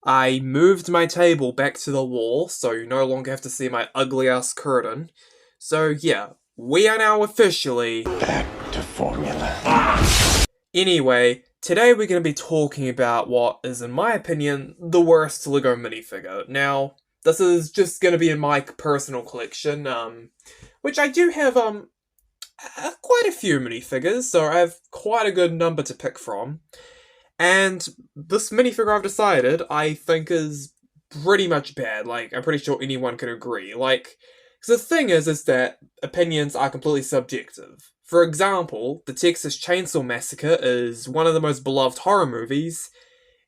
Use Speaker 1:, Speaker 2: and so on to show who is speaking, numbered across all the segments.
Speaker 1: I moved my table back to the wall, so you no longer have to see my ugly-ass curtain. So yeah, we are now officially
Speaker 2: back to formula.
Speaker 1: Anyway, today we're going to be talking about what is, in my opinion, the worst LEGO minifigure. Now, this is just going to be in my personal collection, which I do have, quite a few minifigures, so I have quite a good number to pick from. And this minifigure I've decided, I think is pretty much bad. Like, I'm pretty sure anyone can agree. Like, because the thing is that opinions are completely subjective. For example, the Texas Chainsaw Massacre is one of the most beloved horror movies,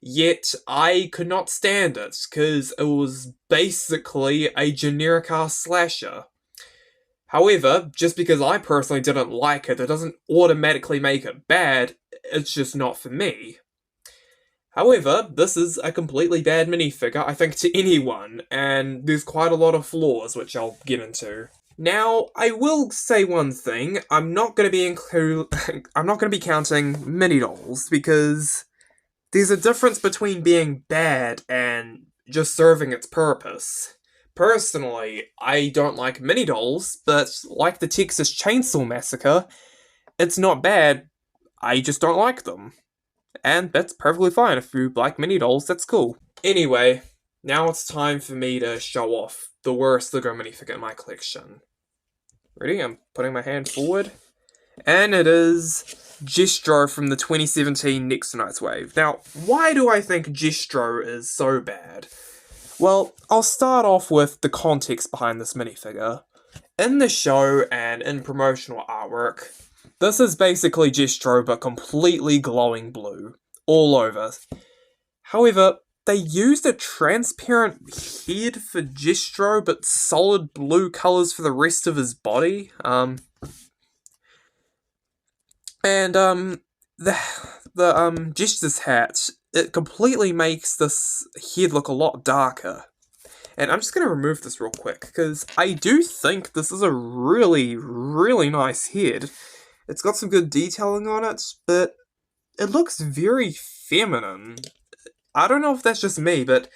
Speaker 1: yet I could not stand it, because it was basically a generic-ass slasher. However, just because I personally didn't like it, that doesn't automatically make it bad, it's just not for me. However, this is a completely bad minifigure, I think, to anyone, and there's quite a lot of flaws, which I'll get into. Now, I will say one thing, I'm not going to be I'm not going to be counting mini dolls, because there's a difference between being bad and just serving its purpose. Personally, I don't like mini dolls, but like the Texas Chainsaw Massacre, it's not bad, I just don't like them. And that's perfectly fine. If you like mini dolls, that's cool. Anyway, now it's time for me to show off the worst LEGO minifigure in my collection. Ready? I'm putting my hand forward. And it is Jestro from the 2017 Next Night's Wave. Now, why do I think Jestro is so bad? Well, I'll start off with the context behind this minifigure. In the show and in promotional artwork, this is basically Jestro, but completely glowing blue, all over. However, they used a transparent head for Jestro, but solid blue colours for the rest of his body. Jester's hat, it completely makes this head look a lot darker. And I'm just going to remove this real quick, because I do think this is a really, really nice head. It's got some good detailing on it, but it looks very feminine. I don't know if that's just me, but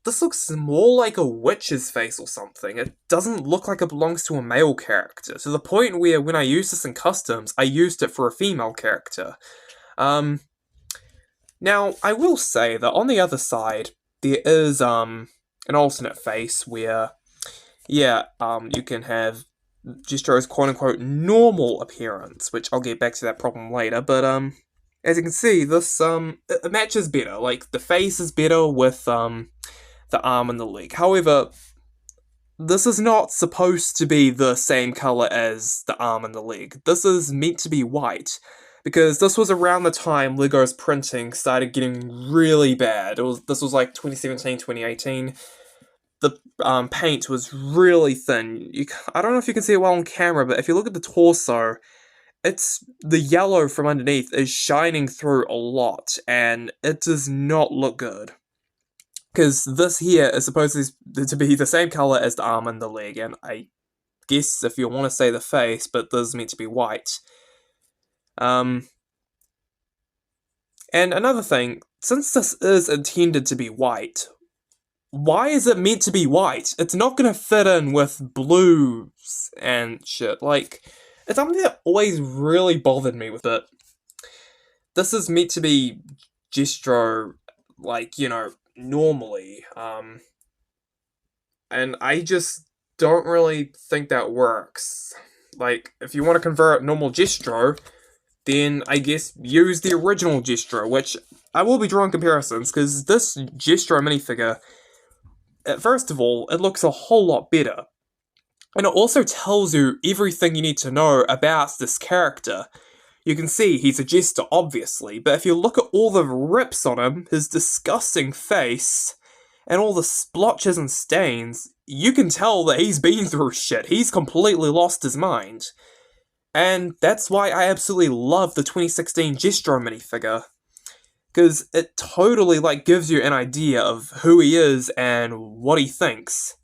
Speaker 1: this looks more like a witch's face or something. It doesn't look like it belongs to a male character, to the point where when I used this in customs, I used it for a female character. Now, I will say that on the other side, there is, an alternate face where, you can have Jestro's quote-unquote normal appearance, which I'll get back to that problem later, but, as you can see, this, it matches better. Like, the face is better with, the arm and the leg. However, this is not supposed to be the same color as the arm and the leg. This is meant to be white, because this was around the time LEGO's printing started getting really bad. This was like 2017, 2018. The paint was really thin. I don't know if you can see it well on camera, but if you look at the torso, the yellow from underneath is shining through a lot, and it does not look good. Because this here is supposed to be the same color as the arm and the leg, and I guess if you want to say the face, but this is meant to be white. And another thing, since this is intended to be white, why is it meant to be white? It's not gonna fit in with blues and shit. Like, it's something that always really bothered me with it. This is meant to be Jestro, like, normally. And I just don't really think that works. Like, if you want to convert normal Jestro, then I guess use the original Jestro, which I will be drawing comparisons, because this Jestro minifigure, first of all, it looks a whole lot better. And it also tells you everything you need to know about this character. You can see he's a jester, obviously, but if you look at all the rips on him, his disgusting face, and all the splotches and stains, you can tell that he's been through shit. He's completely lost his mind. And that's why I absolutely love the 2016 Jestro minifigure. Because it totally, gives you an idea of who he is and what he thinks.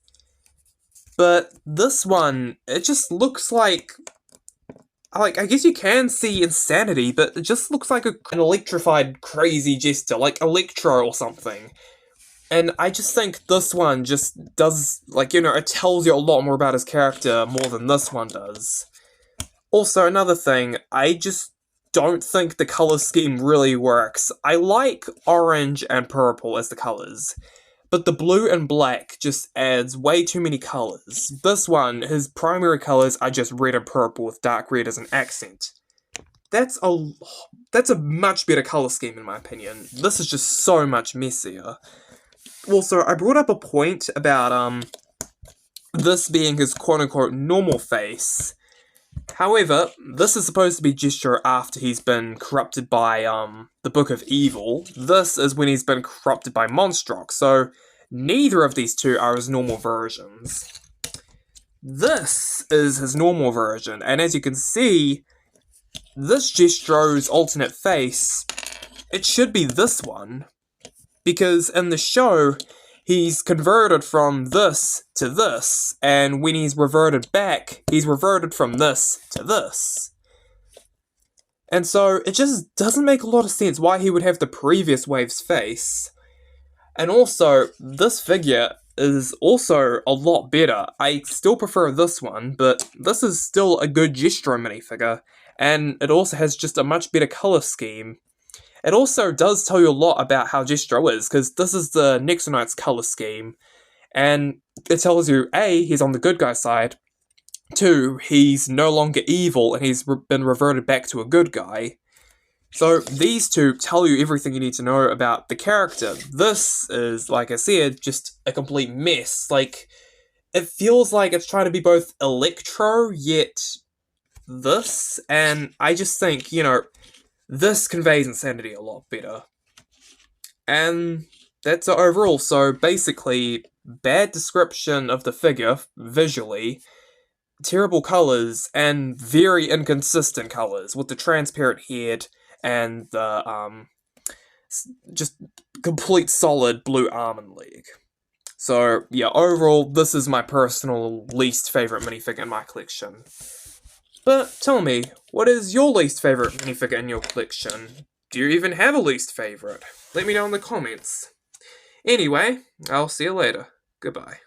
Speaker 1: But this one, it just looks like, I guess you can see insanity, but it just looks like an electrified crazy jester, like Electro or something. And I just think this one just does, like, it tells you a lot more about his character more than this one does. Also, another thing, I just don't think the color scheme really works. I like orange and purple as the colors, but the blue and black just adds way too many colors. This one, his primary colors are just red and purple with dark red as an accent. That's a much better color scheme in my opinion. This is just so much messier. Also, I brought up a point about this being his quote-unquote normal face. However, this is supposed to be Gesture after he's been corrupted by the Book of Evil. This is when he's been corrupted by Monstrox, so neither of these two are his normal versions. This is his normal version, and as you can see, this Gestro's alternate face, it should be this one, because in the show, he's converted from this to this, and when he's reverted back, he's reverted from this to this. And so, it just doesn't make a lot of sense why he would have the previous wave's face. And also, this figure is also a lot better. I still prefer this one, but this is still a good Gestro minifigure, and it also has just a much better color scheme. It also does tell you a lot about how Gestro is, because this is the Nexonite's color scheme, and it tells you, A, he's on the good guy side, 2, he's no longer evil, and he's been reverted back to a good guy. So these two tell you everything you need to know about the character. This is, like I said, just a complete mess. Like, it feels like it's trying to be both Electro, yet this, and I just think, this conveys insanity a lot better. And that's it overall. So basically, bad description of the figure, visually, terrible colours, and very inconsistent colours, with the transparent head and the, just complete solid blue arm and leg. So, yeah, overall, this is my personal least favourite minifigure in my collection. But tell me, what is your least favourite minifigure in your collection? Do you even have a least favourite? Let me know in the comments. Anyway, I'll see you later. Goodbye.